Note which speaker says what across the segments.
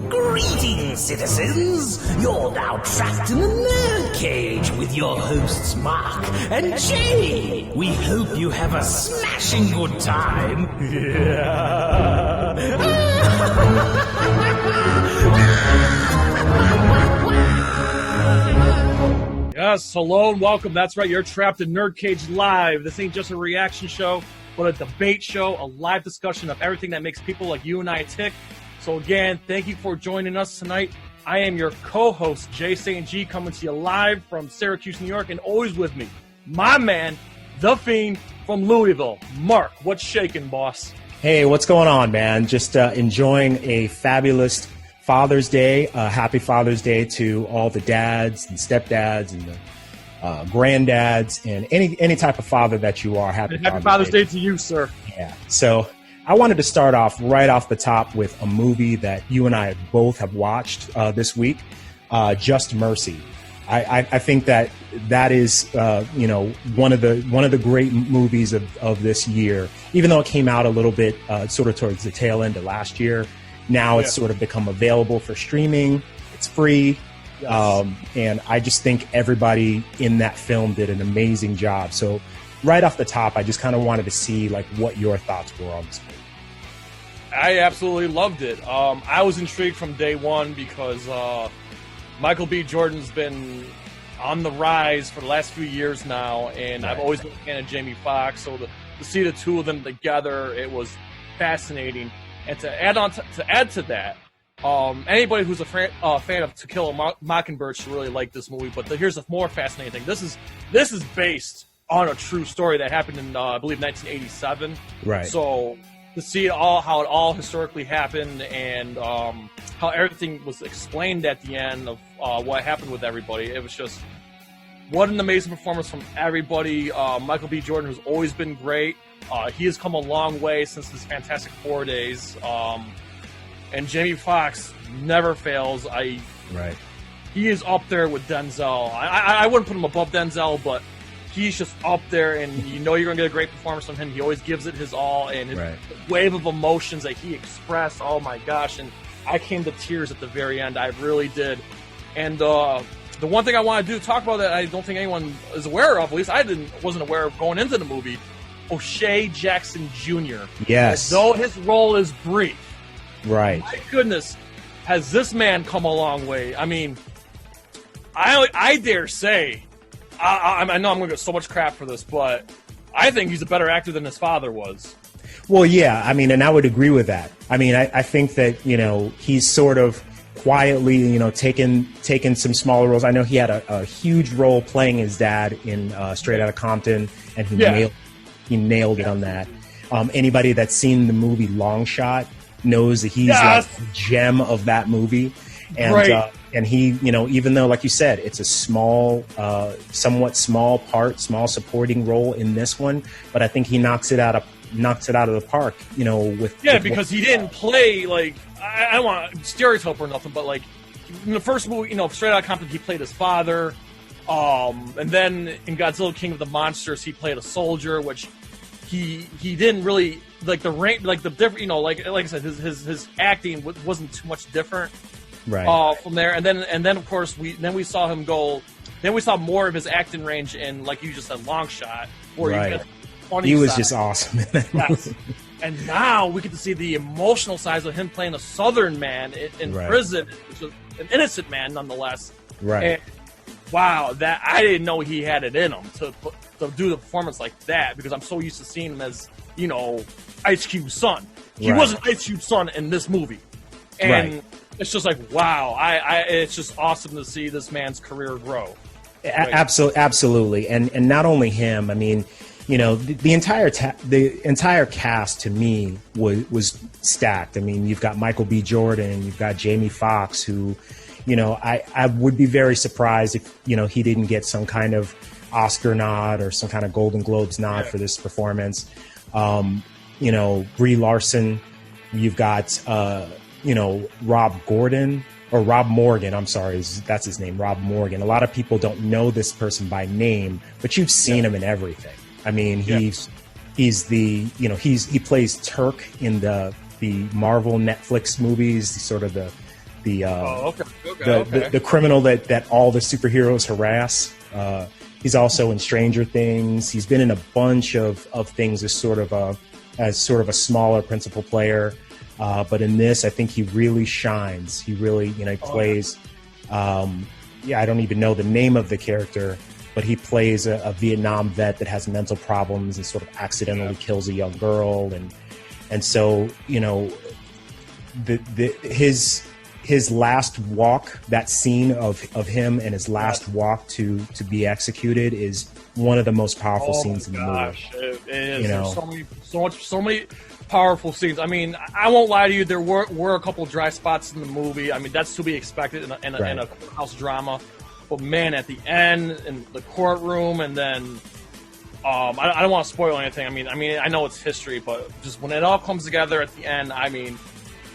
Speaker 1: Greetings, citizens! You're now trapped in the NerdCage with your hosts Marq and Jay. We hope you have a smashing good time.
Speaker 2: Yes, hello and welcome. That's right, you're trapped in NerdCage Live. This ain't just a reaction show, but a debate show, a live discussion of everything that makes people like you and I tick. So again, thank you for joining us tonight. I am your co-host, Jay St. G, coming to you live from Syracuse, New York, and always with me, my man, the Fiend from Louisville. Marq, what's shaking, boss?
Speaker 3: Hey, what's going on, man? Just enjoying a fabulous Father's Day. Happy Father's Day to all the dads and stepdads and the granddads and any type of father that you are.
Speaker 2: Happy Father's Day to you, sir.
Speaker 3: Yeah. So I wanted to start off right off the top with a movie that you and I both have watched this week, Just Mercy. I think that is one of the great movies of this year. Even though it came out a little bit sort of towards the tail end of last year, now it's sort of become available for streaming. It's free, and I just think everybody in that film did an amazing job. So right off the top, I just kind of wanted to see like what your thoughts were on this movie.
Speaker 2: I absolutely loved it. I was intrigued from day one because Michael B. Jordan's been on the rise for the last few years now, and I've always been a fan of Jamie Foxx. So to see the two of them together, it was fascinating. And to add to that, anybody who's a fan of To Kill a Mockingbird should really like this movie. But here's the more fascinating thing: this is based on a true story that happened in I believe 1987. Right. So to see how it all historically happened and how everything was explained at the end of what happened with everybody, it was just what an amazing performance from everybody. Michael B. Jordan, who's always been great. He has come a long way since his Fantastic Four days. And Jamie Foxx never fails. He is up there with Denzel. I wouldn't put him above Denzel, but he's just up there, and you know you're going to get a great performance from him. He always gives it his all, and his wave of emotions that he expressed, oh my gosh, and I came to tears at the very end. I really did. And the one thing I want to talk about that I don't think anyone is aware of, at least I wasn't aware of going into the movie, O'Shea Jackson Jr.
Speaker 3: Yes.
Speaker 2: Though his role is brief.
Speaker 3: Right.
Speaker 2: My goodness, has this man come a long way. I mean, I dare say, I know I'm going to get so much crap for this, but I think he's a better actor than his father was.
Speaker 3: Well, yeah, I mean, and I would agree with that. I mean, I think that, he's sort of quietly, taken some smaller roles. I know he had a huge role playing his dad in Straight Outta Compton, and he nailed it on that. Anybody that's seen the movie Long Shot knows that he's like the gem of that movie. And and he, even though, like you said, it's a small, somewhat small supporting role in this one, but I think he knocks it out of the park,
Speaker 2: because he didn't play like, I don't want to stereotype or nothing, but like in the first movie, Straight Outta Compton, he played his father, and then in Godzilla King of the Monsters, he played a soldier, which he didn't really like the rank, like the different, like I said, his acting wasn't too much different.
Speaker 3: Right.
Speaker 2: From there, and then of course we saw him go. Then we saw more of his acting range in, like you just said, Long Shot, where
Speaker 3: he was just awesome in that movie.
Speaker 2: And now we get to see the emotional side of him playing a Southern man in prison, which was an innocent man nonetheless.
Speaker 3: Right.
Speaker 2: And, wow, that I didn't know he had it in him to do the performance like that, because I'm so used to seeing him as Ice Cube's son. He wasn't Ice Cube's son in this movie, and. It's just like, wow, it's just awesome to see this man's career grow.
Speaker 3: Absolutely. And not only him, I mean, the entire cast to me was stacked. I mean, you've got Michael B. Jordan, you've got Jamie Foxx, who, I would be very surprised if, he didn't get some kind of Oscar nod or some kind of Golden Globes nod for this performance. Brie Larson, you've got, Rob Morgan, I'm sorry, that's his name, Rob Morgan. A lot of people don't know this person by name, but you've seen him in everything. I mean, he plays Turk in the the Marvel Netflix movies, sort of the
Speaker 2: okay.
Speaker 3: criminal that all the superheroes harass. He's also in Stranger Things. He's been in a bunch of things as sort of a smaller principal player. But in this, I think he really shines. He really, he plays. I don't even know the name of the character, but he plays a Vietnam vet that has mental problems and sort of accidentally kills a young girl, and so his last walk, that scene of him and his last walk to be executed, is one of the most powerful scenes in the movie.
Speaker 2: It is. There's so many powerful scenes. I mean, I won't lie to you. There were a couple dry spots in the movie. I mean, that's to be expected in a courthouse drama. But man, at the end, in the courtroom, and then I don't want to spoil anything. I mean, I know it's history, but just when it all comes together at the end, I mean,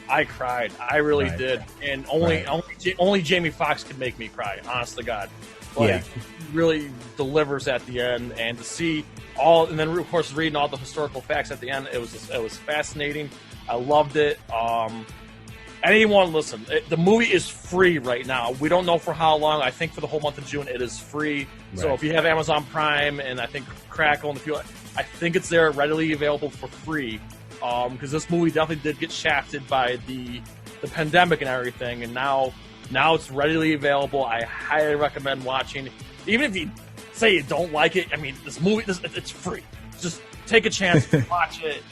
Speaker 2: I cried. I really did, and only Jamie Foxx could make me cry. Honest to God, he really delivers at the end, and to see all, and then of course reading all the historical facts at the end, it was fascinating. I loved it. Anyone listen? The movie is free right now. We don't know for how long. I think for the whole month of June, it is free. Right. So if you have Amazon Prime and I think Crackle and I think it's there readily available for free. Because this movie definitely did get shafted by the pandemic and everything, and now it's readily available. I highly recommend watching. Even if you say you don't like it, I mean, this movie, it's free. Just take a chance, watch it.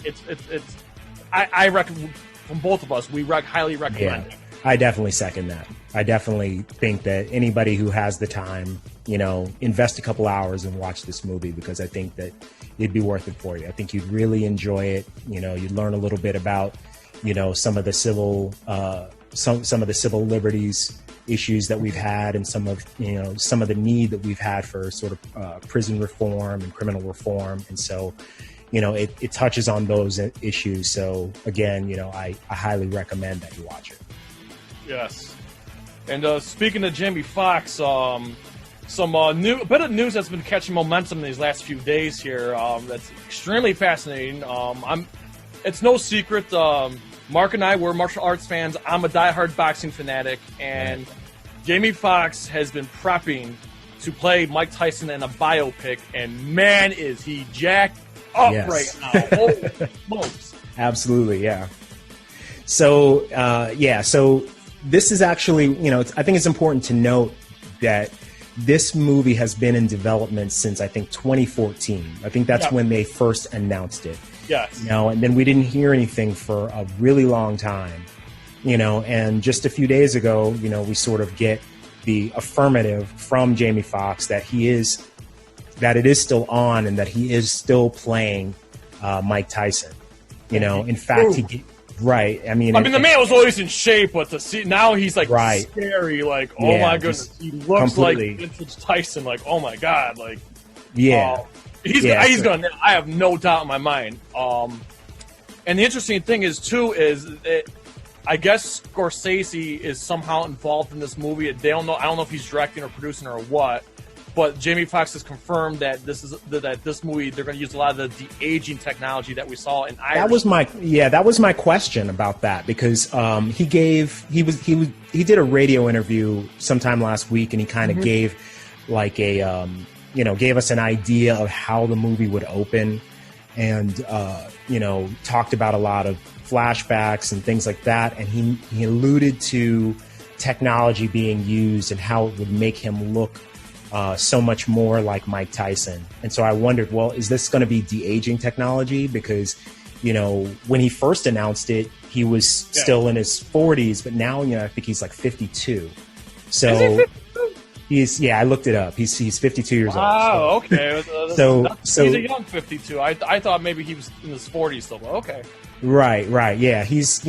Speaker 2: I recommend. From both of us, we highly recommend it.
Speaker 3: I definitely second that. I definitely think that anybody who has the time, invest a couple hours and watch this movie, because I think that it'd be worth it for you. I think you'd really enjoy it. You'd learn a little bit about, some of the civil, some of the civil liberties issues that we've had, and some of the need that we've had for sort of prison reform and criminal reform, and so. It touches on those issues. So again, I highly recommend that you watch it.
Speaker 2: Yes. And speaking of Jamie Foxx, some bit of news that's been catching momentum in these last few days here. That's extremely fascinating. It's no secret. Mark and I were martial arts fans. I'm a diehard boxing fanatic, and Jamie Foxx has been prepping to play Mike Tyson in a biopic, and man, is he jacked up right now. Holy smokes.
Speaker 3: Absolutely, yeah. So, so this is actually, I think it's important to note that this movie has been in development since, I think, 2014. I think that's when they first announced it.
Speaker 2: Yes.
Speaker 3: And then we didn't hear anything for a really long time, and just a few days ago, we sort of get the affirmative from Jamie Foxx that it is still on and that he is still playing Mike Tyson. In fact, right. I mean,
Speaker 2: the man was always in shape, but to see now he's like scary. Like, oh my goodness, he looks completely like vintage Tyson. Like, oh my God, like, he's gonna. I have no doubt in my mind. And the interesting thing is I guess Scorsese is somehow involved in this movie. They don't know. I don't know if he's directing or producing or what. But Jamie Foxx has confirmed that this movie, they're going to use a lot of the de-aging technology that we saw in Irish.
Speaker 3: That was my question about that, because he did a radio interview sometime last week, and he kind of gave like gave us an idea of how the movie would open, and talked about a lot of flashbacks and things like that, and he alluded to technology being used and how it would make him look so much more like Mike Tyson. And so I wondered, well, is this going to be de-aging technology? Because, when he first announced it, he was still in his 40s, but now, I think he's like 52. So he's, I looked it up. He's 52 years old.
Speaker 2: Oh, okay.
Speaker 3: So
Speaker 2: he's a young 52. I thought maybe he was in his 40s still, but okay.
Speaker 3: Right. Yeah. He's, he's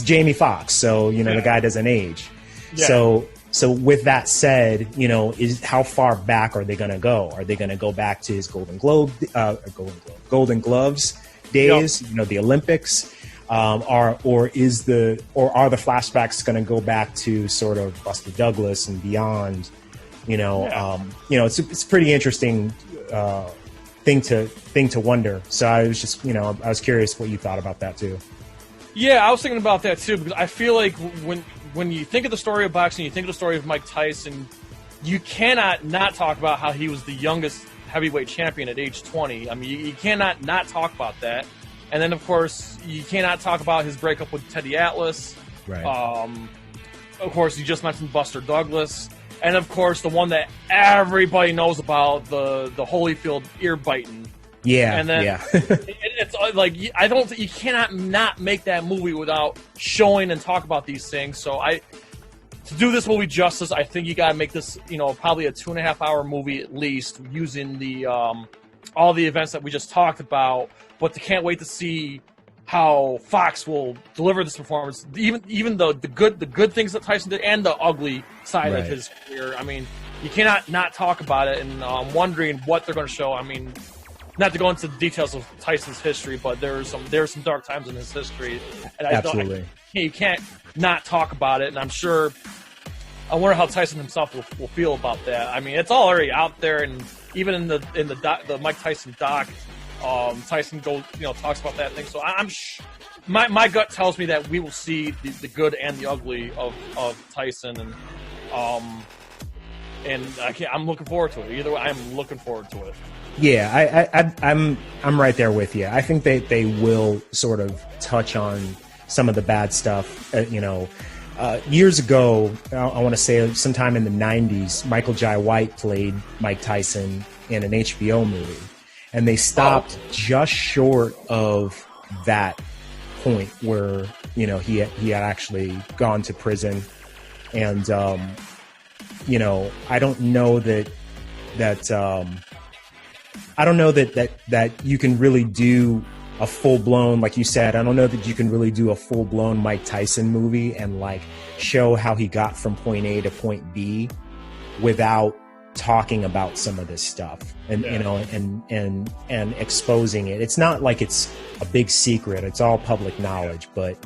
Speaker 3: Jamie Foxx. So, the guy doesn't age. Yeah. So with that said, is how far back are they going to go? Are they going to go back to his Golden Gloves days?
Speaker 2: Yep.
Speaker 3: The Olympics, or are the flashbacks going to go back to sort of Buster Douglas and beyond? It's a pretty interesting thing to wonder. So I was just, I was curious what you thought about that too.
Speaker 2: Yeah, I was thinking about that too, because I feel like when you think of the story of boxing, you think of the story of Mike Tyson, you cannot not talk about how he was the youngest heavyweight champion at age 20. I mean, you cannot not talk about that. And then, of course, you cannot talk about his breakup with Teddy Atlas.
Speaker 3: Right.
Speaker 2: Of course, you just mentioned Buster Douglas. And, of course, the one that everybody knows about, the Holyfield ear biting.
Speaker 3: Yeah,
Speaker 2: and then
Speaker 3: yeah.
Speaker 2: It's like, you cannot not make that movie without showing and talk about these things. So to do this movie justice, I think you got to make this, probably a 2.5 hour movie at least, using the all the events that we just talked about. But can't wait to see how Foxx will deliver this performance, even the good things that Tyson did and the ugly side of his career. I mean, you cannot not talk about it, and I'm wondering what they're going to show. I mean, not to go into the details of Tyson's history, but there's some dark times in his history, and
Speaker 3: Absolutely.
Speaker 2: You can't not talk about it. And I wonder how Tyson himself will feel about that. I mean, it's all already out there, and even in the Mike Tyson doc, Tyson talks about that thing. So my gut tells me that we will see the good and the ugly of Tyson, and I'm looking forward to it. Either way, I'm looking forward to it.
Speaker 3: Yeah, I'm right there with you. I think they will sort of touch on some of the bad stuff. Years ago, I want to say sometime in the 90s, Michael Jai White played Mike Tyson in an HBO movie. And they stopped just short of that point where, he had actually gone to prison. And, I don't know that you can really do a full-blown, like you said, I don't know that you can really do a full-blown Mike Tyson movie and like show how he got from point A to point B without talking about some of this stuff and and exposing it. It's not like it's a big secret, it's all public knowledge, but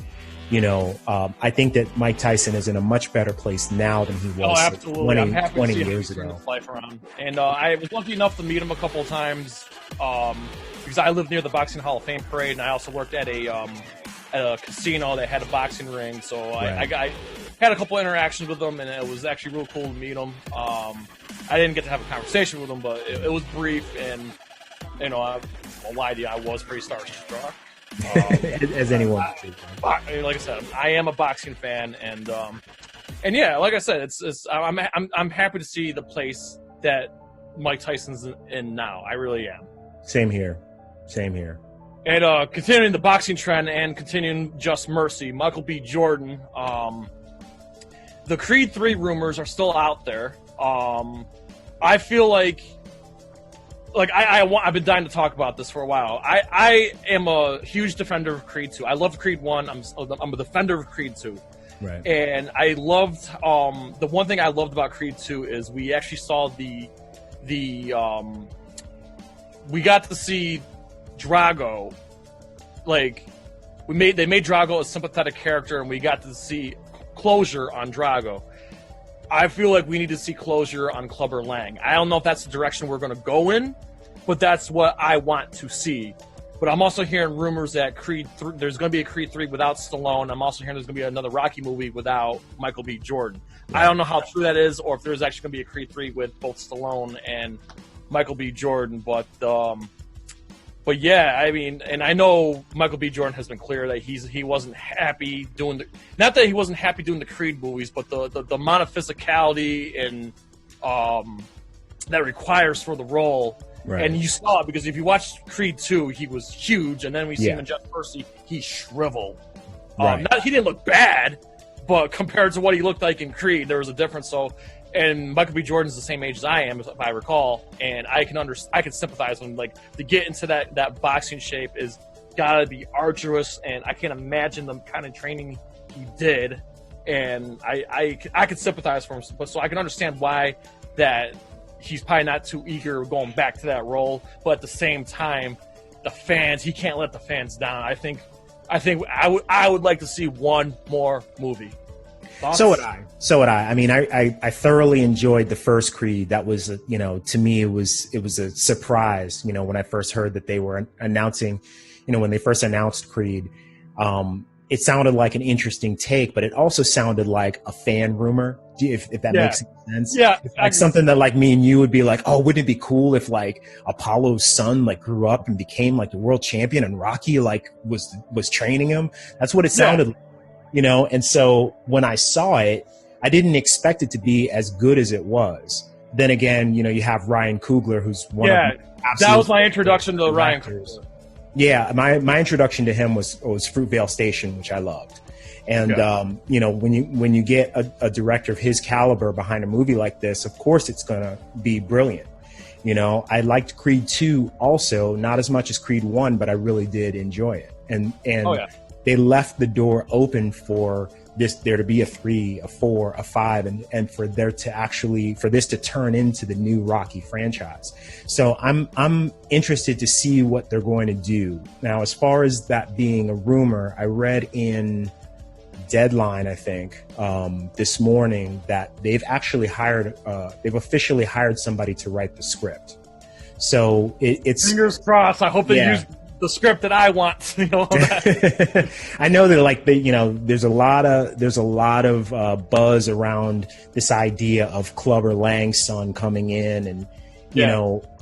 Speaker 3: I think that Mike Tyson is in a much better place now than he was 20 years ago.
Speaker 2: Life around. And I was lucky enough to meet him a couple of times because I lived near the Boxing Hall of Fame parade, and I also worked at a casino that had a boxing ring. So I had a couple interactions with him, and it was actually real cool to meet him. I didn't get to have a conversation with him, but it was brief, and I won't lie to you, I was pretty starstruck.
Speaker 3: As anyone.
Speaker 2: Like I said, I am a boxing fan, and yeah, like I said, I'm happy to see the place that Mike Tyson's in now. I really am.
Speaker 3: Same here.
Speaker 2: And continuing the boxing trend and continuing Just Mercy, Michael B. Jordan. The Creed 3 rumors are still out there. I feel like I've been dying to talk about this for a while. I am a huge defender of Creed 2. I loved Creed 1. I'm a defender of Creed 2.
Speaker 3: Right.
Speaker 2: And I loved the one thing I loved about Creed 2 is we actually saw we got to see Drago. Like they made Drago a sympathetic character, and we got to see closure on Drago. I feel like we need to see closure on Clubber Lang. I don't know if that's the direction we're going to go in, but that's what I want to see. But I'm also hearing rumors that there's going to be a Creed 3 without Stallone. I'm also hearing there's going to be another Rocky movie without Michael B. Jordan. I don't know how true that is, or if there's actually going to be a Creed 3 with both Stallone and Michael B. Jordan. But yeah, I mean, and I know Michael B. Jordan has been clear that he wasn't happy doing not that he wasn't happy doing the Creed movies, but the amount of physicality and that requires for the role. Right. And you saw it because if you watched Creed 2, he was huge, and then we see him in Just Mercy, he shriveled. Right. He didn't look bad, but compared to what he looked like in Creed, there was a difference. So. And Michael B. Jordan's the same age as I am, if I recall, and I can sympathize with him. Like, to get into that boxing shape is gotta be arduous, and I can't imagine the kind of training he did. And I can sympathize for him, so I can understand why that he's probably not too eager going back to that role. But at the same time, the fans, he can't let the fans down. I think I would like to see one more movie. Thoughts?
Speaker 3: So would I. I mean, I thoroughly enjoyed the first Creed. That was, to me, it was a surprise, when I first heard that they were announcing, when they first announced Creed. It sounded like an interesting take, but it also sounded like a fan rumor, if that makes sense.
Speaker 2: Yeah.
Speaker 3: It's like something that like me and you would be like, oh, wouldn't it be cool if like Apollo's son like grew up and became like the world champion and Rocky like was training him? That's what it sounded like, And so when I saw it, I didn't expect it to be as good as it was. Then again, you have Ryan Coogler, who's one of the
Speaker 2: that was my introduction to Ryan Coogler.
Speaker 3: Yeah, my introduction to him was Fruitvale Station, which I loved. And when you get a director of his caliber behind a movie like this, of course it's gonna be brilliant. I liked Creed 2 also, not as much as Creed 1, but I really did enjoy it. And they left the door open for there to be a 3, a 4, a 5, and for this to turn into the new Rocky franchise. So I'm interested to see what they're going to do. Now, as far as that being a rumor, I read in Deadline, I think, this morning that they've officially hired somebody to write the script. So it's
Speaker 2: fingers crossed. I hope they use the script that I want.
Speaker 3: I know that there's a lot of buzz around this idea of Clubber Lang's son coming in, and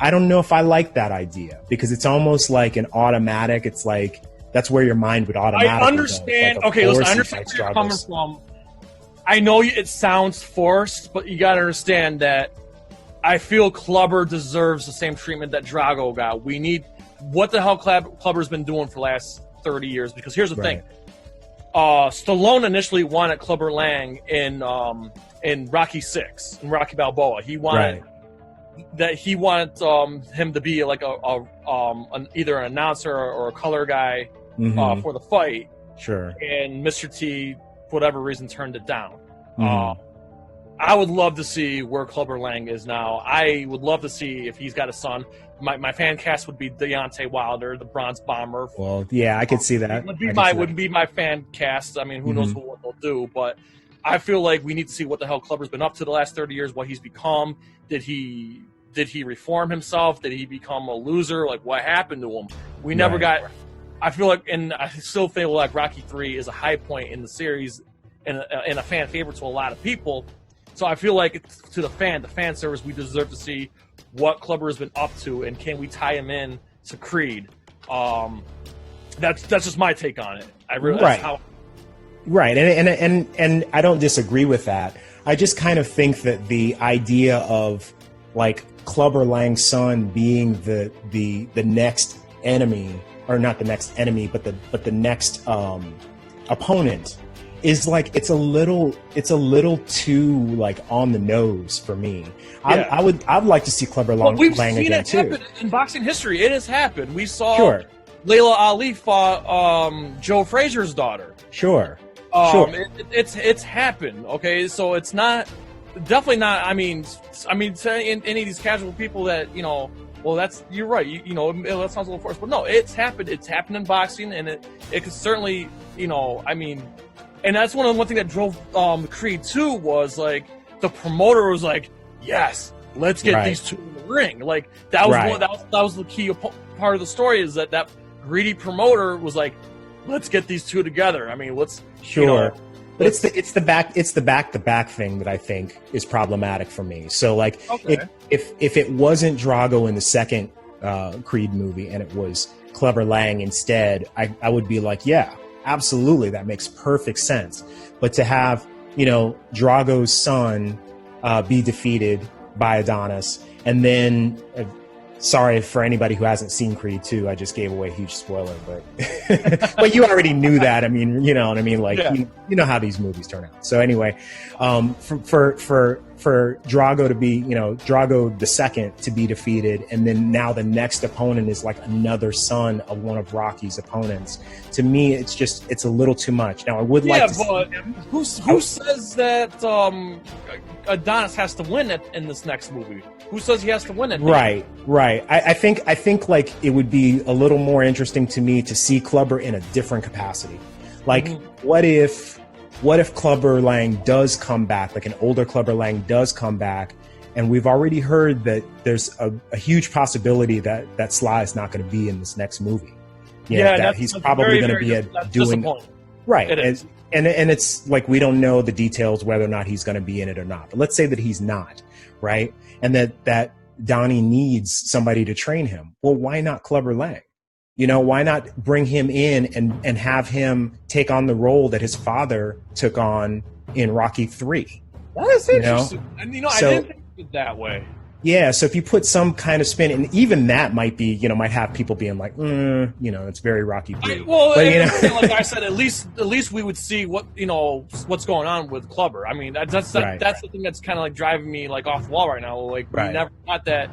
Speaker 3: I don't know if I like that idea because it's almost like an automatic. It's like that's where your mind would automatically.
Speaker 2: I understand. Like, listen, I understand where you're coming from. I know it sounds forced, but you got to understand that I feel Clubber deserves the same treatment that Drago got. We need. What the hell Clubber's been doing for the last 30 years? Because here's the thing. Stallone initially wanted Clubber Lang in Rocky 6, in Rocky Balboa. He wanted him to be like either an announcer or a color guy for the fight.
Speaker 3: Sure. And
Speaker 2: Mr. T, for whatever reason, turned it down. I would love to see where Clubber Lang is now. I would love to see if he's got a son. My fan cast would be Deontay Wilder, the Bronze Bomber.
Speaker 3: Well, yeah, I could see that.
Speaker 2: Wouldn't be my fan cast. I mean, who knows what they'll do? But I feel like we need to see what the hell Clubber's been up to the last 30 years. What he's become. Did he reform himself? Did he become a loser? Like what happened to him? We never got. I feel like, and I still feel like Rocky 3 is a high point in the series and a fan favorite to a lot of people. So I feel like to the fan service, we deserve to see what Clubber has been up to, and can we tie him in to Creed? That's just my take on it. I really
Speaker 3: right, and I don't disagree with that. I just kind of think that the idea of like Clubber Lang's son being the next enemy, or not the next enemy, but the next opponent is like it's a little too like on the nose for me. Yeah. I'd like to see Clubber Lang again too.
Speaker 2: Happen in boxing history. It has happened. We saw Layla Ali fought Joe Frazier's daughter.
Speaker 3: Sure.
Speaker 2: It's happened. Okay, so it's definitely not. I mean, to any of these casual people that well, you're right. That sounds a little forced, but no, it's happened. It's happened in boxing, and it could certainly, and that's one thing that drove Creed 2 was like the promoter was like, yes, let's get these two in the ring. Like that was the key part of the story, is that greedy promoter was like, let's get these two together. I mean, let's
Speaker 3: But it's the back to back thing that I think is problematic for me. So like if it wasn't Drago in the second Creed movie and it was Clubber Lang instead, I would be like, yeah, absolutely, that makes perfect sense. But to have Drago's son be defeated by Adonis, and then sorry for anybody who hasn't seen Creed 2, I just gave away a huge spoiler, but but you already knew that. I mean, you know what I mean? Like, you know how these movies turn out. So anyway, for Drago to be, Drago the second to be defeated, and then now the next opponent is like another son of one of Rocky's opponents. To me, it's a little too much. Now, I would like to
Speaker 2: but who says that Adonis has to win in this next movie? Who says he has to win it?
Speaker 3: Right. I think like it would be a little more interesting to me to see Clubber in a different capacity. Like, what if what if Clubber Lang does come back, like an older Clubber Lang does come back, and we've already heard that there's a huge possibility that Sly is not going to be in this next movie. That he's probably going to be doing right. And it's like we don't know the details whether or not he's going to be in it or not. But let's say that he's not, right? And that Donnie needs somebody to train him. Well, why not Clubber Lang? Why not bring him in and have him take on the role that his father took on in Rocky III?
Speaker 2: That is interesting. And I didn't think of it that way.
Speaker 3: Yeah, so if you put some kind of spin, and even that might be, might have people being like, it's very Rocky III.
Speaker 2: Like I said, at least we would see what's going on with Clubber. I mean, that's the thing that's kind of like driving me like off the wall right now. Like we never got that,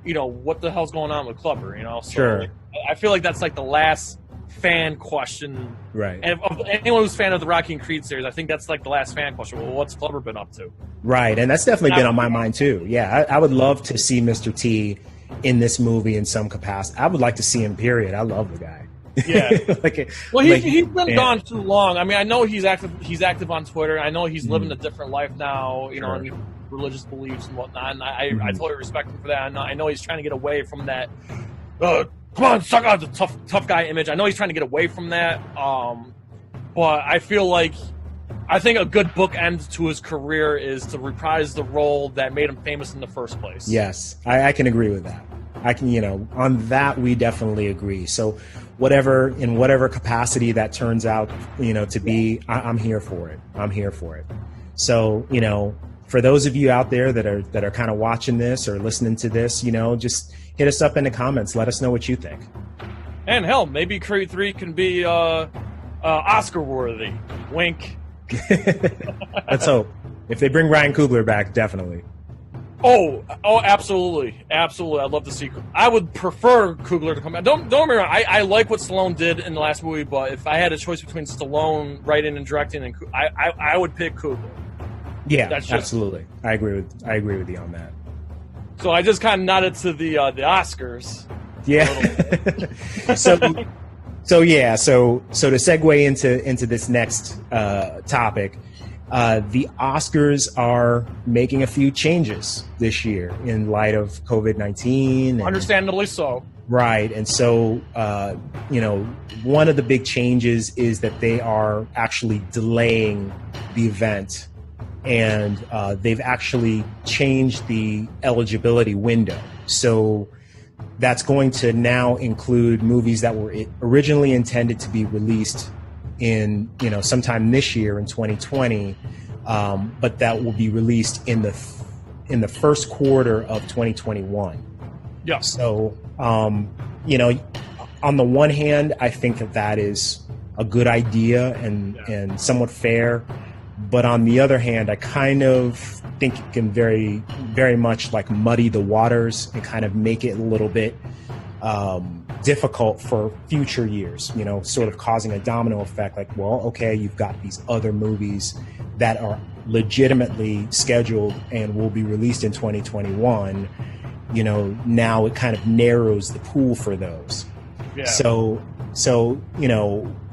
Speaker 2: what the hell's going on with Clubber? So,
Speaker 3: sure.
Speaker 2: I feel like that's like the last fan question,
Speaker 3: right?
Speaker 2: And of anyone who's a fan of the Rocky and Creed series, I think that's like the last fan question. Well, what's Clubber been up to?
Speaker 3: Right, and that's definitely been on my mind too. Yeah, I would love to see Mr. T in this movie in some capacity. I would like to see him. Period. I love the guy.
Speaker 2: Yeah. He's been gone too long. I mean, I know he's active. He's active on Twitter. I know he's living a different life now. And religious beliefs and whatnot. And I totally respect him for that. I know he's trying to get away from that. Come on, suck out the tough guy image. I know he's trying to get away from that. But I think a good bookend to his career is to reprise the role that made him famous in the first place.
Speaker 3: Yes, I can agree with that. I can, on that we definitely agree. So in whatever capacity that turns out, to be, I'm here for it. I'm here for it. So, for those of you out there that are kind of watching this or listening to this, just hit us up in the comments. Let us know what you think.
Speaker 2: And hell, maybe Creed 3 can be Oscar worthy. Wink.
Speaker 3: Let's hope. If they bring Ryan Coogler back, definitely.
Speaker 2: Oh, absolutely, absolutely. I'd love to see. I would prefer Coogler to come back. Don't get me wrong. I like what Stallone did in the last movie, but if I had a choice between Stallone writing and directing, and I would pick Coogler.
Speaker 3: Yeah, absolutely. I agree with you on that.
Speaker 2: So I just kind of nodded to the Oscars.
Speaker 3: Yeah. So to segue into this next topic, the Oscars are making a few changes this year in light of COVID-19.
Speaker 2: Understandably so.
Speaker 3: Right. And so, one of the big changes is that they are actually delaying the event. And they've actually changed the eligibility window. So that's going to now include movies that were originally intended to be released in, sometime this year in 2020, but that will be released in the first quarter of 2021.
Speaker 2: Yeah.
Speaker 3: So, on the one hand, I think that is a good idea and somewhat fair. But on the other hand, I kind of think it can very, very much like muddy the waters and kind of make it a little bit difficult for future years, sort of causing a domino effect. Like, well, okay, you've got these other movies that are legitimately scheduled and will be released in 2021. Now it kind of narrows the pool for those. Yeah. So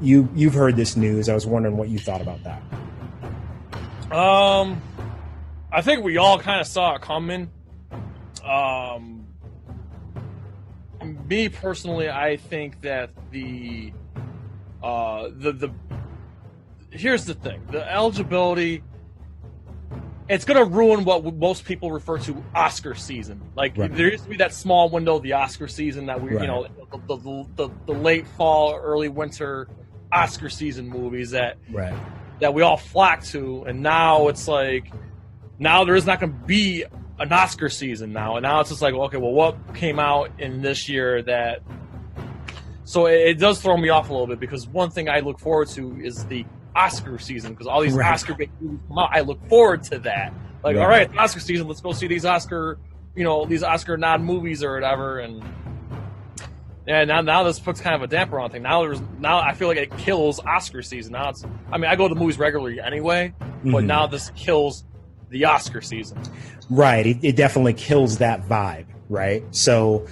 Speaker 3: you've heard this news. I was wondering what you thought about that.
Speaker 2: I think we all kind of saw it coming. Me personally, I think that the here's the thing: the eligibility, it's going to ruin what most people refer to Oscar season. Like there used to be that small window of the Oscar season that we, the late fall, early winter Oscar season movies that we all flock to, and now it's like, now there is not going to be an Oscar season now, and now it's just like, okay, well, what came out in this year that? So it does throw me off a little bit, because one thing I look forward to is the Oscar season, because all these Oscar-based movies come out. I look forward to that. Like, all right, Oscar season, let's go see these Oscar nod movies or whatever, and. Yeah, now this puts kind of a damper on thing. Now I feel like it kills Oscar season. Now I go to movies regularly anyway, but now this kills the Oscar season.
Speaker 3: Right. It definitely kills that vibe, right? So,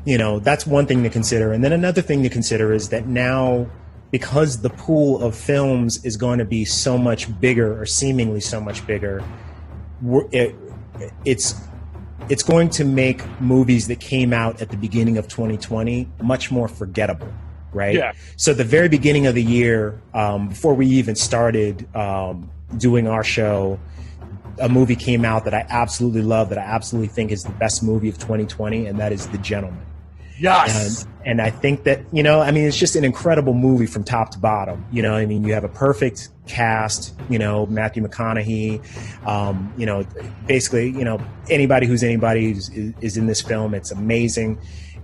Speaker 3: that's one thing to consider. And then another thing to consider is that now because the pool of films is going to be so much bigger, or seemingly so much bigger, it's going to make movies that came out at the beginning of 2020 much more forgettable, right?
Speaker 2: Yeah.
Speaker 3: So the very beginning of the year, before we even started doing our show, a movie came out that I absolutely love, that I absolutely think is the best movie of 2020, and that is The Gentleman.
Speaker 2: Yes.
Speaker 3: And I think that, you know, I mean, it's just an incredible movie from top to bottom. You know, I mean, you have a perfect cast, you know, Matthew McConaughey, you know, basically, you know, anybody who's anybody is in this film. It's amazing.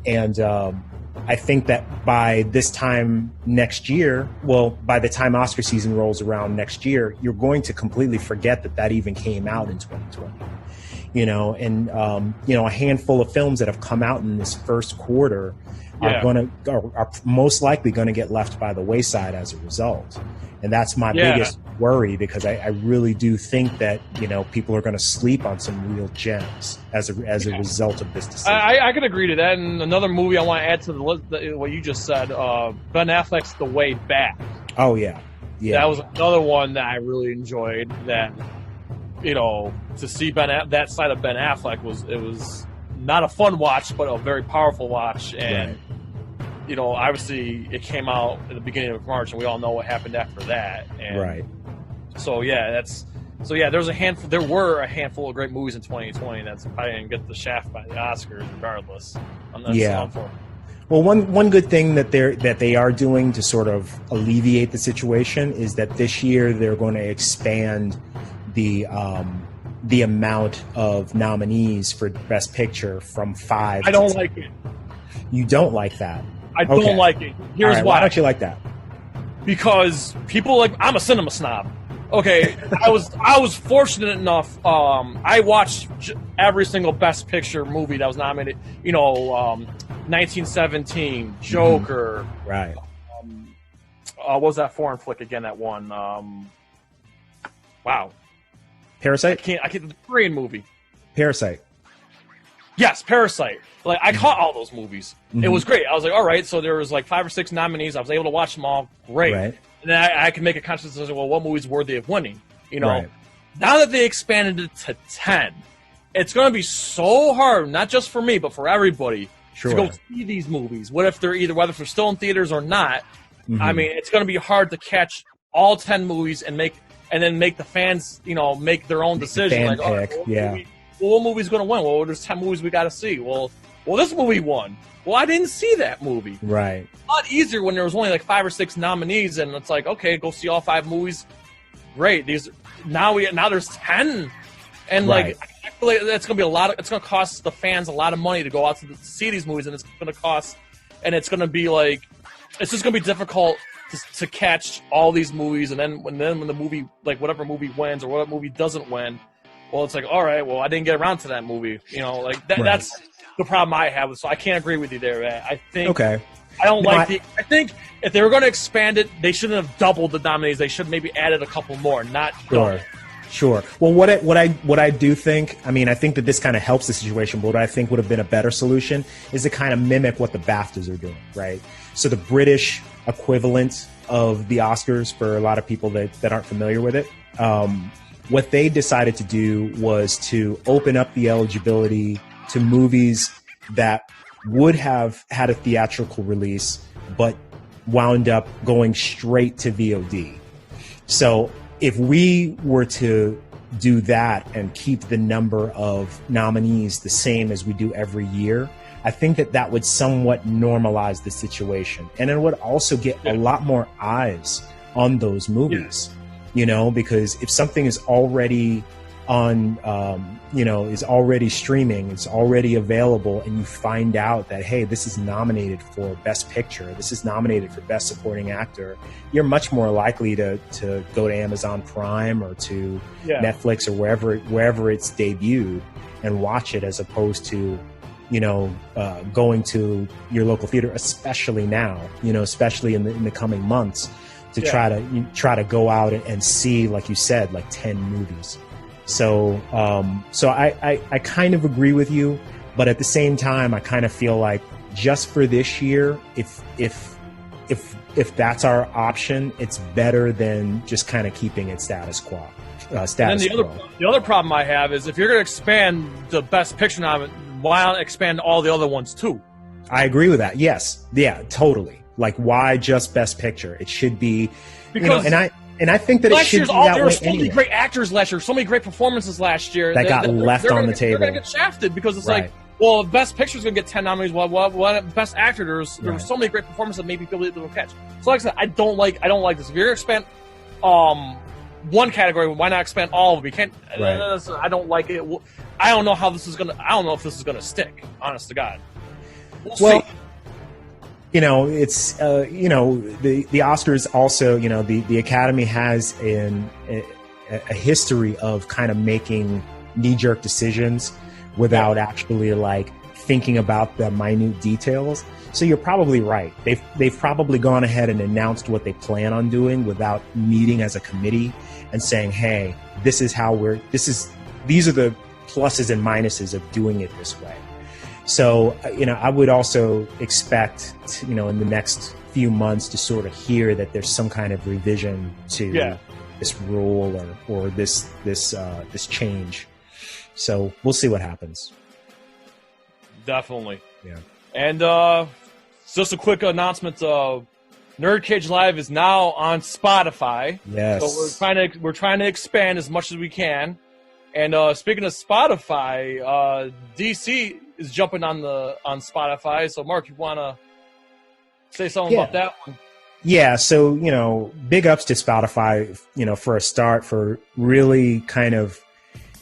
Speaker 3: And I think that by this time next year, well, by the time Oscar season rolls around next year, you're going to completely forget that even came out in 2020. You know, and you know, a handful of films that have come out in this first quarter are most likely going to get left by the wayside as a result. And that's my biggest worry, because I really do think that, you know, people are going to sleep on some real gems as a result of this decision.
Speaker 2: I can agree to that. And another movie I want to add to the list, what you just said, Ben Affleck's The Way Back.
Speaker 3: Oh yeah, yeah.
Speaker 2: That was another one that I really enjoyed. That, you know, to see that side of Ben Affleck was not a fun watch, but a very powerful watch. And you know, obviously it came out at the beginning of March, and we all know what happened after that. And so there's a handful. There were a handful of great movies in 2020 that's probably didn't get the shaft by the Oscars, regardless. Well,
Speaker 3: one good thing that they are doing to sort of alleviate the situation is that this year they're going to expand the amount of nominees for Best Picture from 5.
Speaker 2: I don't like it.
Speaker 3: You don't like that?
Speaker 2: I don't like it. Here's why.
Speaker 3: Why don't you like that?
Speaker 2: Because people I'm a cinema snob. Okay, I was fortunate enough. I watched every single Best Picture movie that was nominated. You know, 1917, Joker.
Speaker 3: Mm-hmm. Right.
Speaker 2: What was that foreign flick again? That one. Wow.
Speaker 3: Parasite?
Speaker 2: I can't. The Korean movie.
Speaker 3: Parasite.
Speaker 2: Yes, Parasite. Like, I caught all those movies. Mm-hmm. It was great. I was like, all right, so there was like 5 or 6 nominees. I was able to watch them all. Great. Right. And then I can make a conscious decision, well, what movie's worthy of winning? You know, now that they expanded it to 10, it's going to be so hard, not just for me, but for everybody, to go see these movies. Whether if they're still in theaters or not. Mm-hmm. I mean, it's going to be hard to catch all 10 movies and then make the fans, you know, make their own decision. Like, what movie's going to win? Well, there's 10 movies we got to see. Well, this movie won. Well, I didn't see that movie.
Speaker 3: Right.
Speaker 2: It's a lot easier when there was only like 5 or 6 nominees, and it's like, okay, go see all 5 movies. Great. Now there's 10, and like I feel like that's going to be it's going to cost the fans a lot of money to go out to see these movies, and it's going to be like, it's just going to be difficult to catch all these movies, and then when the movie, like whatever movie wins or whatever movie doesn't win, well, it's like, all right, well, I didn't get around to that movie, you know, like that. That's the problem I have. So I can't agree with you there. I think I think if they were going to expand it, they shouldn't have doubled the nominees. They should maybe added a couple more, not double.
Speaker 3: Sure. Well, what I do think, I mean, I think that this kind of helps the situation, but what I think would have been a better solution is to kind of mimic what the BAFTAs are doing, right? So the British equivalent of the Oscars, for a lot of people that aren't familiar with it, what they decided to do was to open up the eligibility to movies that would have had a theatrical release but wound up going straight to VOD. So if we were to do that and keep the number of nominees the same as we do every year, I think that would somewhat normalize the situation. And it would also get a lot more eyes on those movies, you know, because if something is already on, is already streaming, it's already available, and you find out that, hey, this is nominated for Best Picture, this is nominated for Best Supporting Actor, you're much more likely to go to Amazon Prime or to Netflix or wherever it's debuted and watch it, as opposed to, going to your local theater, especially now, especially in the coming months, to try to go out and see, like you said, like 10 movies. So I kind of agree with you, but at the same time, I kind of feel like just for this year, if if that's our option, it's better than just kind of keeping it status quo.
Speaker 2: And then the other problem I have is if you're going to expand the Best Picture nominee, why not expand all the other ones too?
Speaker 3: I agree with that. Yes, yeah, totally. Like, why just Best Picture? It should be,
Speaker 2: because
Speaker 3: and I think that it should be that way.
Speaker 2: There were so many great actors last year, so many great performances last year
Speaker 3: that got left on the table.
Speaker 2: They're going to get shafted because it's like, well, Best Picture is going to get 10 nominees. Well, Best Actor, there were so many great performances that maybe people didn't catch. So, like I said, I don't like this. If you're going to expand one category, why not expand all of them? You can't. I don't like it. I don't know how this is gonna. I don't know if this is gonna stick. Honest to God, we'll see.
Speaker 3: You know, it's you know, the Oscars also, you know, the Academy has a history of kind of making knee-jerk decisions without actually like thinking about the minute details. So you're probably right. They've probably gone ahead and announced what they plan on doing without meeting as a committee and saying, hey, these are the pluses and minuses of doing it this way. So, you know, I would also expect, you know, in the next few months to sort of hear that there's some kind of revision to this rule or this change. So we'll see what happens.
Speaker 2: Definitely.
Speaker 3: Yeah.
Speaker 2: And just a quick announcement: NerdCage Live is now on Spotify.
Speaker 3: Yes.
Speaker 2: So we're trying to expand as much as we can. And speaking of Spotify, DC is jumping on Spotify. So Mark, you want to say something about that one?
Speaker 3: Yeah. So, you know, big ups to Spotify, you know, for a start, for really kind of,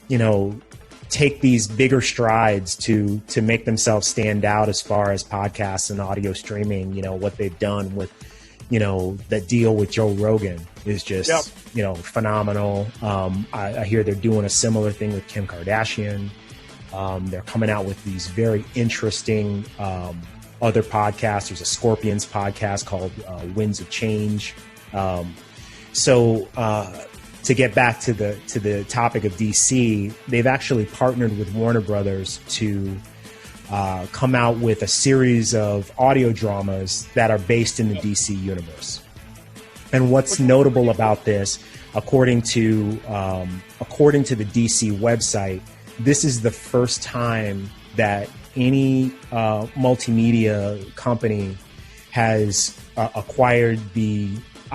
Speaker 3: you know, take these bigger strides to make themselves stand out as far as podcasts and audio streaming. You know, what they've done with, you know, that deal with Joe Rogan is just, you know, phenomenal. I hear they're doing a similar thing with Kim Kardashian. They're coming out with these very interesting other podcasts. There's a Scorpions podcast called Winds of Change. So to get back to the topic of DC, they've actually partnered with Warner Brothers to come out with a series of audio dramas that are based in the DC universe. And what's notable about this, according to the DC website, this is the first time that any multimedia company has acquired the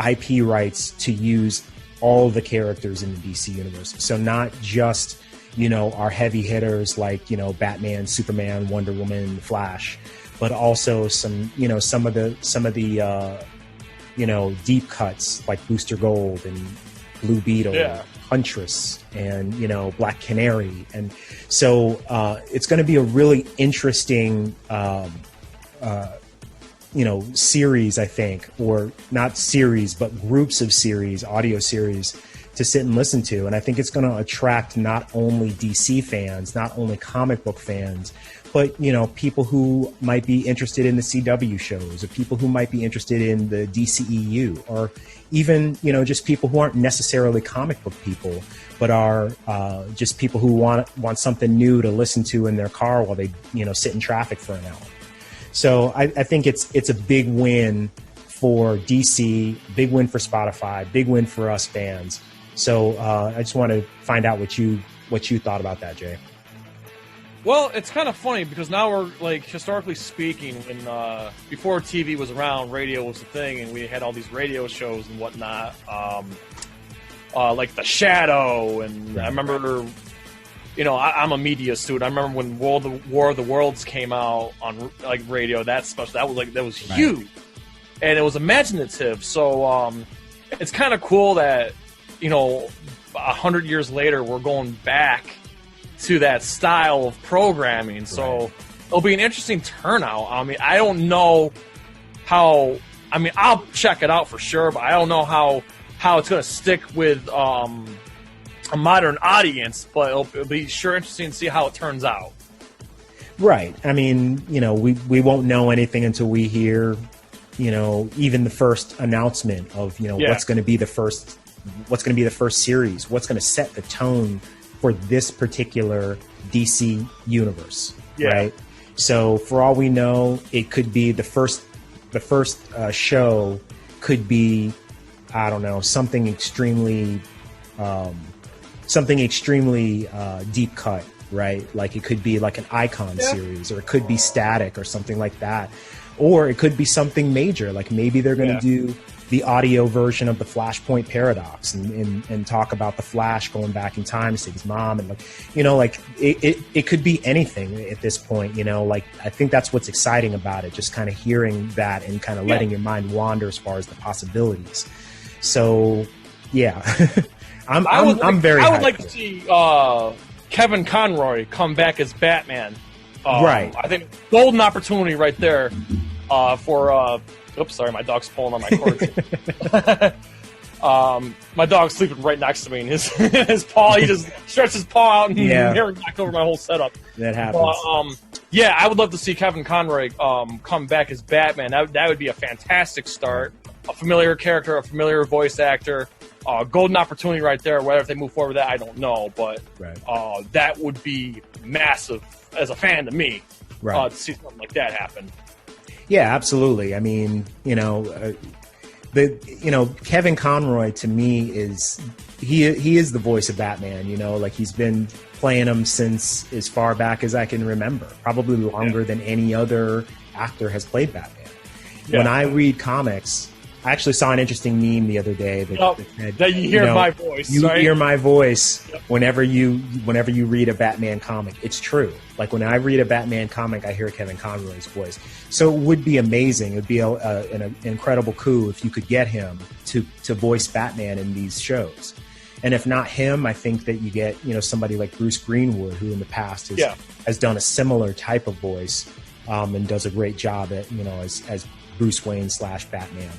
Speaker 3: IP rights to use all the characters in the DC universe. So not just, you know, our heavy hitters like, you know, Batman, Superman, Wonder Woman, Flash, but also some of the you know, deep cuts like Booster Gold and Blue Beetle, Huntress, and, you know, Black Canary. And so it's going to be a really interesting you know, series, I think, or not series, but groups of series, audio series to sit and listen to. And I think it's going to attract not only DC fans, not only comic book fans, but, you know, people who might be interested in the CW shows, or people who might be interested in the DCEU, or even, you know, just people who aren't necessarily comic book people, but are just people who want something new to listen to in their car while they, you know, sit in traffic for an hour. So I think it's a big win for DC, big win for Spotify, big win for us fans. So I just want to find out what you thought about that, Jay.
Speaker 2: Well, it's kind of funny because now we're, like, historically speaking, when before TV was around, radio was the thing, and we had all these radio shows and whatnot, like The Shadow, and I remember, you know, I'm a media student. I remember when War of the Worlds came out on, like, radio. That was huge, and it was imaginative. So it's kind of cool that, you know, 100 years later we're going back to that style of programming. So it'll be an interesting turnout. I mean, I don't know how. I mean, I'll check it out for sure, but I don't know how it's going to stick with a modern audience. But it'll be sure interesting to see how it turns out.
Speaker 3: Right. I mean, you know, we won't know anything until we hear, you know, even the first announcement of, you know, what's going to be the first series, what's going to set the tone for this particular DC universe, right? So for all we know, it could be the first show could be, I don't know, something extremely deep cut, right? Like it could be like an Icon series, or it could be Static or something like that, or it could be something major, like maybe they're going to do the audio version of the Flashpoint Paradox and talk about the Flash going back in time to save his mom, and like it could be anything at this point, like I think that's what's exciting about it, just kind of hearing that and kind of letting your mind wander as far as the possibilities. So yeah. I'm very
Speaker 2: I would like to see Kevin Conroy come back as Batman.
Speaker 3: Right.
Speaker 2: I think golden opportunity right there for oops, sorry, my dog's pulling on my cord. My dog's sleeping right next to me, and his paw, he just stretches his paw out and knocked over my whole setup.
Speaker 3: That happens.
Speaker 2: Yeah, I would love to see Kevin Conroy come back as Batman. That would be a fantastic start. A familiar character, a familiar voice actor. Golden opportunity right there. Whether if they move forward with that, I don't know. But that would be massive as a fan to me to see something like that happen.
Speaker 3: Yeah, absolutely. I mean, Kevin Conroy to me is he is the voice of Batman. Like he's been playing him since as far back as I can remember, probably longer than any other actor has played Batman. Yeah. When I read comics, I actually saw an interesting meme the other day that
Speaker 2: said, you hear my voice.
Speaker 3: You hear my voice whenever you read a Batman comic. It's true. Like when I read a Batman comic, I hear Kevin Conroy's voice. So it would be amazing. It would be an incredible coup if you could get him to voice Batman in these shows. And if not him, I think that you get somebody like Bruce Greenwood, who in the past has done a similar type of voice and does a great job at as Bruce Wayne / Batman.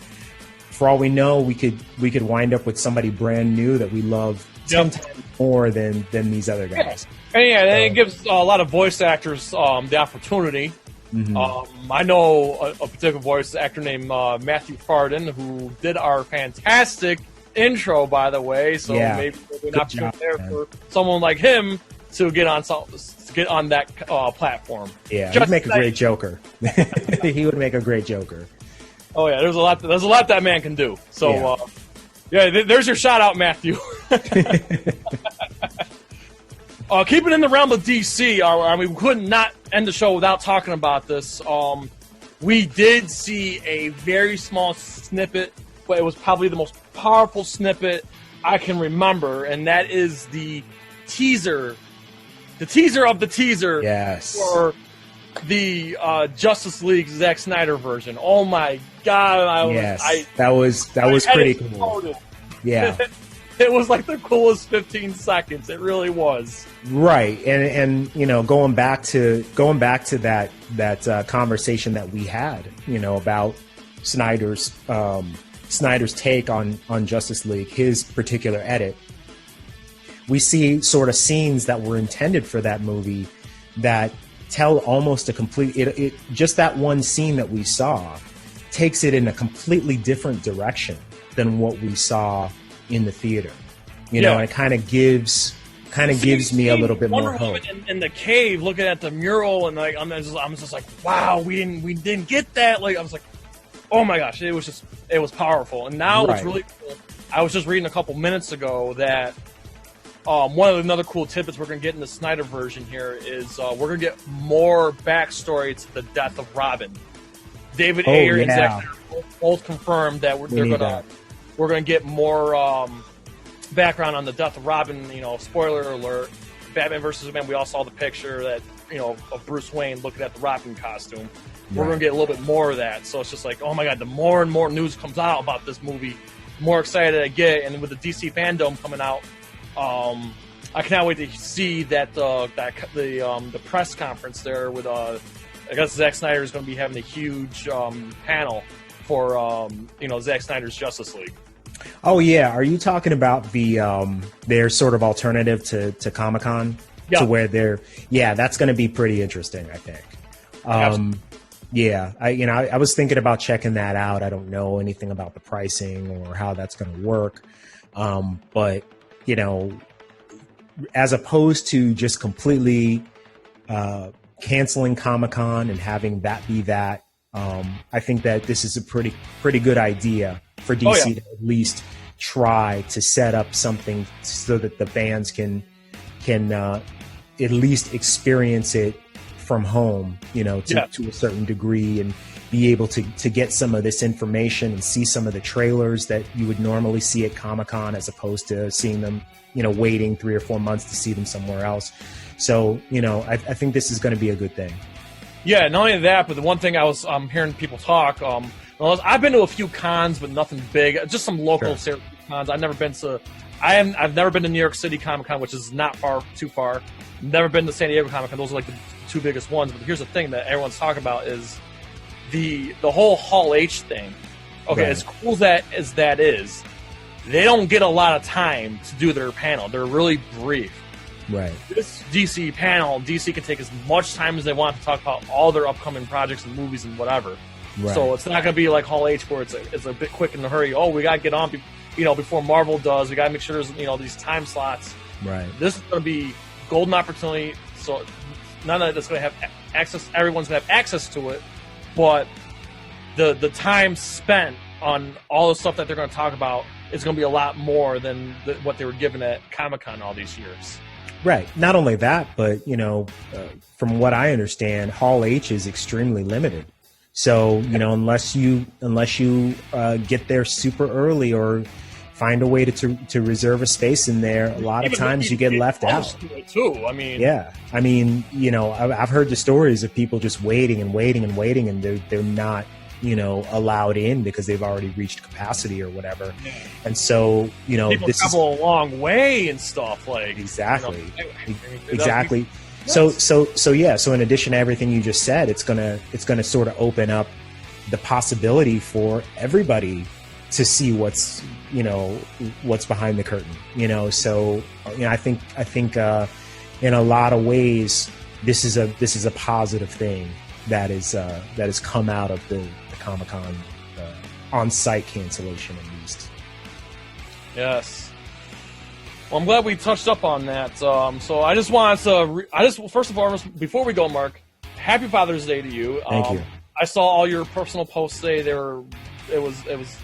Speaker 3: For all we know, we could wind up with somebody brand new that we love 10 times more than these other guys.
Speaker 2: And it gives a lot of voice actors the opportunity. Mm-hmm. I know a particular voice actor named Matthew Farden, who did our fantastic intro, by the way. So maybe there'll be an opportunity there for someone like him to get on that platform.
Speaker 3: Yeah, he'd make a great Joker. He would make a great Joker.
Speaker 2: Oh yeah, there's a lot that man can do. So there's your shout out, Matthew. Keeping in the realm of DC, we could not end the show without talking about this. We did see a very small snippet, but it was probably the most powerful snippet I can remember, and that is the teaser of the teaser for the Justice League Zack Snyder version. Oh my God!
Speaker 3: That was pretty cool. Yeah,
Speaker 2: it was like the coolest 15 seconds. It really was.
Speaker 3: Right, and going back to that conversation that we had, about Snyder's take on Justice League, his particular edit. We see sort of scenes that were intended for that movie that tell almost a complete just that one scene that we saw takes it in a completely different direction than what we saw in the theater. And it kind of gives me a little bit more hope.
Speaker 2: In the cave, looking at the mural, and like I'm just like, wow, we didn't get that. Like I was like, oh my gosh, it was powerful. And now it's really cool. I was just reading a couple minutes ago that one of another cool tidbits we're going to get in the Snyder version here is we're going to get more backstory to the death of Robin. David Ayer and Zack Snyder both confirmed that we're going to get more background on the death of Robin. Spoiler alert: Batman vs Superman. We all saw the picture that of Bruce Wayne looking at the Robin costume. We're going to get a little bit more of that. So it's just like, oh my God, the more and more news comes out about this movie, the more excited I get. And with the DC fandom coming out, I cannot wait to see that the press conference there with I guess Zack Snyder is going to be having a huge panel for Zack Snyder's Justice League.
Speaker 3: Oh yeah, are you talking about their sort of alternative to Comic-Con?
Speaker 2: Yeah.
Speaker 3: To where that's going to be pretty interesting, I think. I was thinking about checking that out. I don't know anything about the pricing or how that's going to work, but as opposed to just completely canceling Comic-Con and having that be that, I think that this is a pretty good idea for DC to at least try to set up something so that the fans can at least experience it from home, to a certain degree, and be able to get some of this information and see some of the trailers that you would normally see at Comic-Con, as opposed to seeing them, waiting 3 or 4 months to see them somewhere else. So, I think this is going to be a good thing.
Speaker 2: Yeah, not only that, but the one thing I'm hearing people talk, I've been to a few cons, but nothing big, just some local cons. I've never been to New York City Comic-Con, which is not too far. Never been to San Diego Comic-Con. Those are like the two biggest ones. But here's the thing that everyone's talking about is the whole Hall H thing. Okay, as cool as that is, they don't get a lot of time to do their panel. They're really brief.
Speaker 3: Right.
Speaker 2: This DC panel, DC can take as much time as they want to talk about all their upcoming projects and movies and whatever. Right. So it's not going to be like Hall H where it's a bit quick in a hurry. Oh, we got to get on, before Marvel does. We got to make sure there's these time slots.
Speaker 3: Right.
Speaker 2: This is going to be golden opportunity. So none of it's going to have access. Everyone's going to have access to it, but the time spent on all the stuff that they're going to talk about is going to be a lot more than what they were given at Comic-Con all these years.
Speaker 3: Right. Not only that, but from what I understand, Hall H is extremely limited. So unless you get there super early or find a way to reserve a space in there, a lot of times you get left out.
Speaker 2: Too. I mean,
Speaker 3: yeah. I mean, I've heard the stories of people just waiting and waiting and waiting, and they're not allowed in because they've already reached capacity or whatever. Yeah. And so,
Speaker 2: people travel a long way and stuff like
Speaker 3: exactly. Exactly. So in addition to everything you just said, it's gonna sort of open up the possibility for everybody to see what's behind the curtain. So I think in a lot of ways this is a positive thing that has come out of the Comic-Con on-site cancellation, at least.
Speaker 2: Yes. Well, I'm glad we touched up on that. So I just wanted to, first of all, before we go, Mark, happy Father's Day to you.
Speaker 3: Thank you.
Speaker 2: I saw all your personal posts today. It was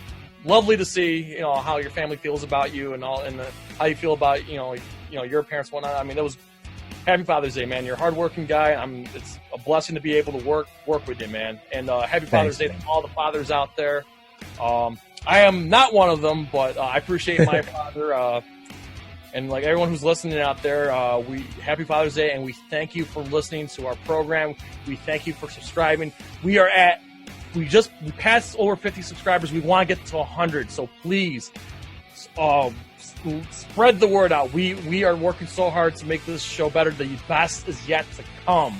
Speaker 2: lovely to see, how your family feels about you and how you feel about, your parents and whatnot. I mean, it was happy Father's Day, man. You're a hardworking guy. It's a blessing to be able to work with you, man. And happy Father's Day to all the fathers out there. I am not one of them, but I appreciate my father. And like everyone who's listening out there, happy Father's Day, and we thank you for listening to our program. We thank you for subscribing. We passed over 50 subscribers. We want to get to 100, so please spread the word out. We are working so hard to make this show better. The best is yet to come.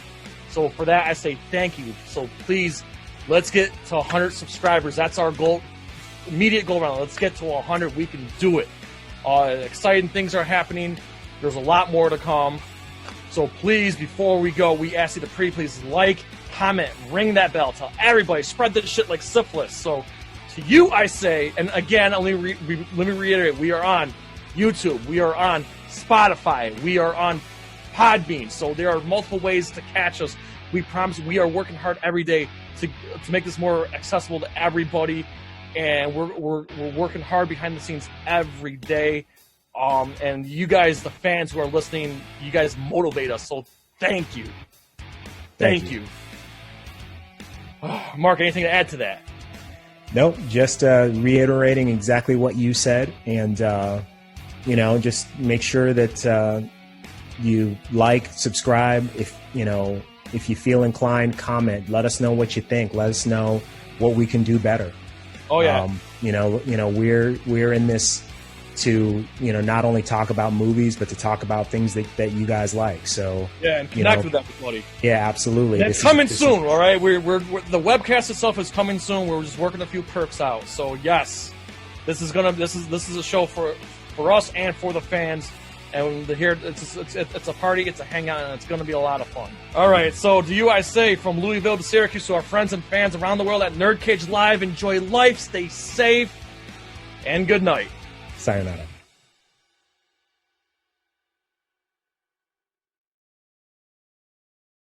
Speaker 2: So for that, I say thank you. So please, let's get to 100 subscribers. That's our goal, immediate goal round. Let's get to 100. We can do it. Exciting things are happening. There's a lot more to come. So please, before we go, we ask you to please like, comment, ring that bell, tell everybody, spread this shit like syphilis. So to you, I say, and again, let me reiterate, we are on YouTube, we are on Spotify, we are on Podbean. So there are multiple ways to catch us. We promise we are working hard every day to make this more accessible to everybody. And we're working hard behind the scenes every day. And you guys, the fans who are listening, you guys motivate us. So thank you. Thank you. Mark, anything to add to that?
Speaker 3: Nope, just reiterating exactly what you said. And, just make sure that you like, subscribe. If you feel inclined, comment. Let us know what you think. Let us know what we can do better.
Speaker 2: Oh yeah.
Speaker 3: We're in this to not only talk about movies, but to talk about things that you guys like. So
Speaker 2: yeah, and connect with everybody.
Speaker 3: Yeah, absolutely.
Speaker 2: It's coming soon. All right, we're the webcast itself is coming soon. We're just working a few perks out. So yes, this is a show for us and for the fans. And here it's a party, it's a hangout, and it's going to be a lot of fun. All right, so to you I say, from Louisville to Syracuse, to our friends and fans around the world at NerdCage Live, enjoy life, stay safe, and good night.
Speaker 3: Sayonara.